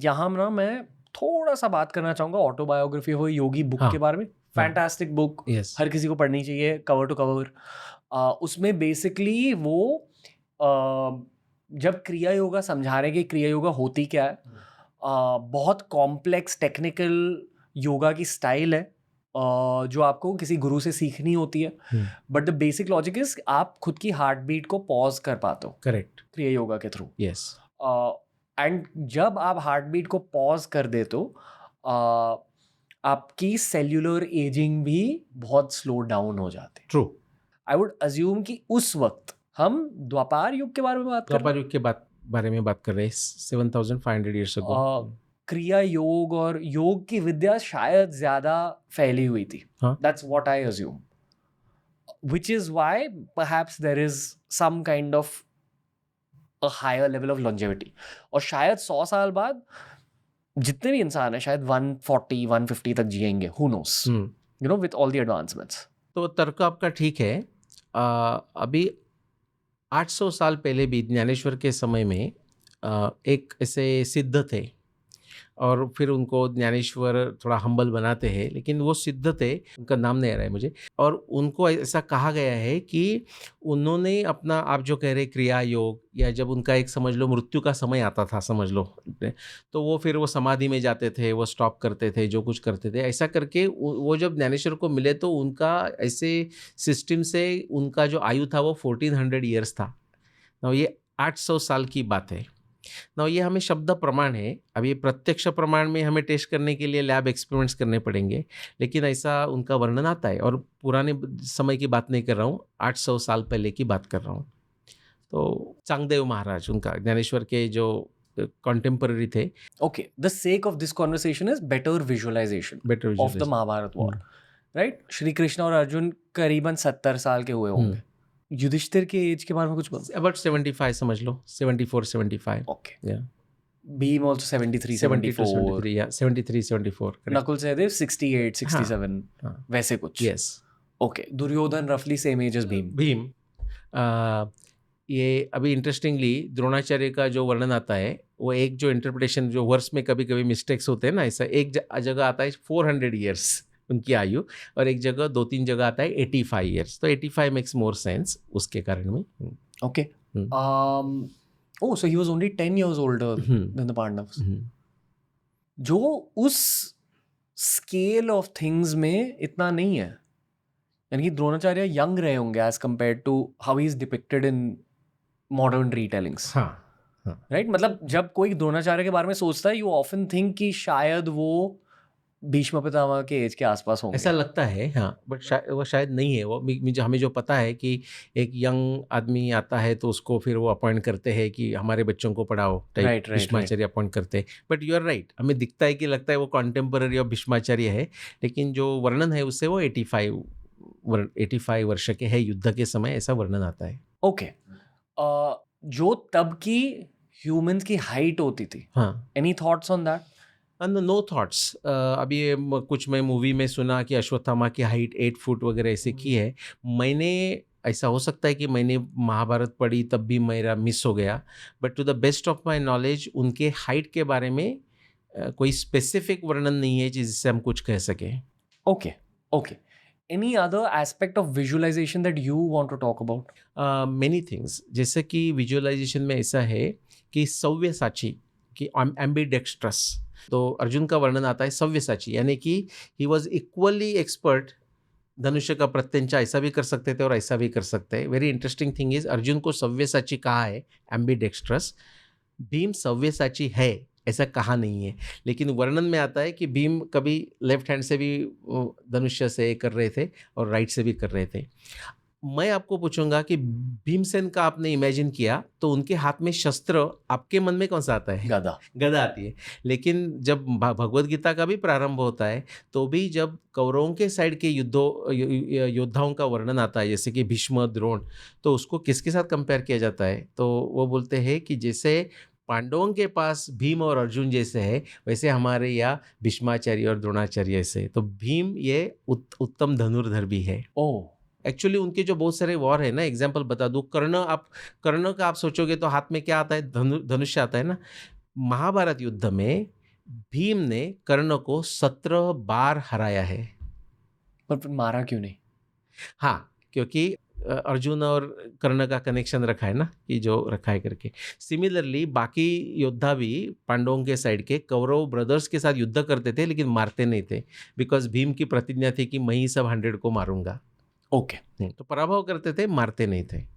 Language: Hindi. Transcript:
यहाँ ना मैं थोड़ा सा बात करना चाहूँगा ऑटोबायोग्राफी ऑफ योगी बुक हाँ, के बारे में। फैंटास्टिक बुक, यस, हर किसी को पढ़नी चाहिए कवर टू कवर। उसमें बेसिकली वो जब क्रिया योगा समझा रहे हैं कि क्रिया योगा होती क्या है। बहुत कॉम्प्लेक्स टेक्निकल योगा की स्टाइल है जो आपको किसी गुरु से सीखनी होती है। But the basic logic is आप खुद की हार्ट बीट को पॉज कर पाते हो करेक्ट, क्रिया योगा के थ्रू। यस, एंड जब आप हार्ट बीट को पॉज कर देते हो आपकी सेल्यूलर एजिंग भी बहुत स्लो डाउन हो जाती है। ट्रू। आई वुड अज्यूम कि उस वक्त हम द्वापार युग के बारे में बात कर रहे द्वापर युग के बारे में बात कर रहे हैं, 7500 ईयर्स अगो। हैं। क्रिया योग और योग की विद्या शायद ज्यादा फैली हुई थी। हाँ। That's what I assume, which is why perhaps there is some kind of a higher level of longevity. और शायद 100 साल बाद जितने भी इंसान है शायद 140 150 तक जिएंगे, who knows, you know, with all the advancements. तो तर्क आपका ठीक है। अभी 800 साल पहले भी ज्ञानेश्वर के समय में एक ऐसे सिद्ध थे, और फिर उनको ज्ञानेश्वर थोड़ा हम्बल बनाते हैं, लेकिन वो सिद्ध थे, उनका नाम नहीं आ रहा है मुझे। और उनको ऐसा कहा गया है कि उन्होंने अपना, आप जो कह रहे क्रिया योग, या जब उनका एक समझ लो मृत्यु का समय आता था समझ लो, तो वो फिर वो समाधि में जाते थे, वो स्टॉप करते थे, जो कुछ करते थे, ऐसा करके वो जब ज्ञानेश्वर को मिले तो उनका ऐसे सिस्टम से उनका जो आयु था वो 1400 ईयर्स था। ना ये 800 साल की बात है ना। ये हमें शब्द प्रमाण है। अब ये प्रत्यक्ष प्रमाण में हमें टेस्ट करने के लिए लैब एक्सपेरिमेंट्स करने पड़ेंगे, लेकिन ऐसा उनका वर्णन आता है। और पुराने समय की बात नहीं कर रहा हूँ, 800 साल पहले की बात कर रहा हूँ। तो चांगदेव महाराज, उनका ज्ञानेश्वर के जो कॉन्टेम्पररी थे। Okay, the sake of this conversation is better visualization of the Mahabharata war, right? Shri Krishna और अर्जुन करीबन 70 साल के हुए होंगे। युधिष्ठिर के एज के बारे में कुछ बोल? अबाउट 75 समझ लो, 74 75। ओके, या भीम आल्सो 73 74, या 73 74। नकुल सहदेव 68 67, वैसे कुछ। यस, ओके, दुर्योधन रफली सेम एज एज भीम। ये अभी इंटरेस्टिंगली द्रोणाचार्य का जो वर्णन आता है, वो एक जो इंटरप्रिटेशन, जो वर्ड्स में कभी कभी मिस्टेक्स होते हैं ना, ऐसा एक जगह आता है 400 ईयर्स उनकी आयु, और एक जगह 2-3 जगह आता है 85 ईयर्स। तो 85 मेक्स मोर सेंस उसके कारण में। Okay, oh, so he was only 10 years older than the Pandavas. जो उस स्केल ऑफ थिंग्स में इतना नहीं है, यानी कि द्रोणाचार्य यंग रहे होंगे as compared to how he is depicted in modern retellings. Right, मतलब जब कोई द्रोणाचार्य के बारे में सोचता है यू ऑफन थिंक कि शायद वो भीष्म पितामह के एज के आसपास होंगे, ऐसा लगता है। हाँ, बट वो शायद नहीं है। वो मुझे, हमें जो पता है कि एक यंग आदमी आता है तो उसको फिर वो अपॉइंट करते हैं कि हमारे बच्चों को पढ़ाओ, टाइप भीष्माचार्य अपॉइंट करते हैं। बट यू आर राइट, हमें दिखता है कि लगता है वो कॉन्टेम्पररी ऑफ भीष्माचार्य है, लेकिन जो वर्णन है उससे वो 85 वर्ष के है युद्ध के समय, ऐसा वर्णन आता है। ओके, जो तब की ह्यूमंस की हाइट होती थी, हाँ, any thoughts on that? No thoughts. अभी कुछ मैं मूवी में सुना कि अश्वत्थामा की हाइट 8 फुट वगैरह ऐसे की है। मैंने, ऐसा हो सकता है कि मैंने महाभारत पढ़ी तब भी मेरा मिस हो गया, but to the best of my knowledge उनके हाइट के बारे में कोई स्पेसिफिक वर्णन नहीं है जिससे हम कुछ कह सकें। Okay, okay, any other aspect of visualization that you want to talk about? Many things, जैसे कि विजुअलाइजेशन में ऐसा है कि सव्यसाची, कि एम्बीडेक्स्ट्रस। तो अर्जुन का वर्णन आता है सव्यसाची, यानी कि ही वॉज इक्वली एक्सपर्ट। धनुष्य का प्रत्यंचा ऐसा भी कर सकते थे और ऐसा भी कर सकते हैं। Very interesting thing is, Arjun को सव्यसाची कहा है, एम्बीडेक्स्ट्रस। भीम सव्यसाची है ऐसा कहा नहीं है, लेकिन वर्णन में आता है कि भीम कभी लेफ्ट हैंड से भी धनुष्य से कर रहे थे और राइट से भी कर रहे थे। मैं आपको पूछूंगा कि भीमसेन का आपने इमेजिन किया तो उनके हाथ में शस्त्र, आपके मन में कौन सा आता है? गदा आती है। लेकिन जब भगवद गीता का भी प्रारंभ होता है तो भी जब कौरवों के साइड के योद्धाओं का वर्णन आता है, जैसे कि भीष्म, द्रोण, तो उसको किसके साथ कंपेयर किया जाता है? तो वो बोलते हैं कि जैसे पांडवों के पास भीम और अर्जुन जैसे है, वैसे हमारे यहाँ भीष्माचार्य और द्रोणाचार्य से। तो भीम ये उत्तम धनुर्धर भी है। एक्चुअली उनके जो बहुत सारे वॉर है ना, एग्जाम्पल बता दूं, कर्ण का आप सोचोगे तो हाथ में क्या आता है? धनुष्य आता है ना। महाभारत युद्ध में भीम ने कर्ण को 17 बार हराया है। पर फिर मारा क्यों नहीं? हाँ, क्योंकि अर्जुन और कर्ण का कनेक्शन रखा है ना, कि जो रखा है करके। सिमिलरली बाकी योद्धा भी पांडवों के साइड के कौरव ब्रदर्स के साथ युद्ध करते थे लेकिन मारते नहीं थे, बिकॉज भीम की प्रतिज्ञा थी कि मैं ही सब 100 को मारूंगा। ओके। तो पराभव करते थे, मारते नहीं थे।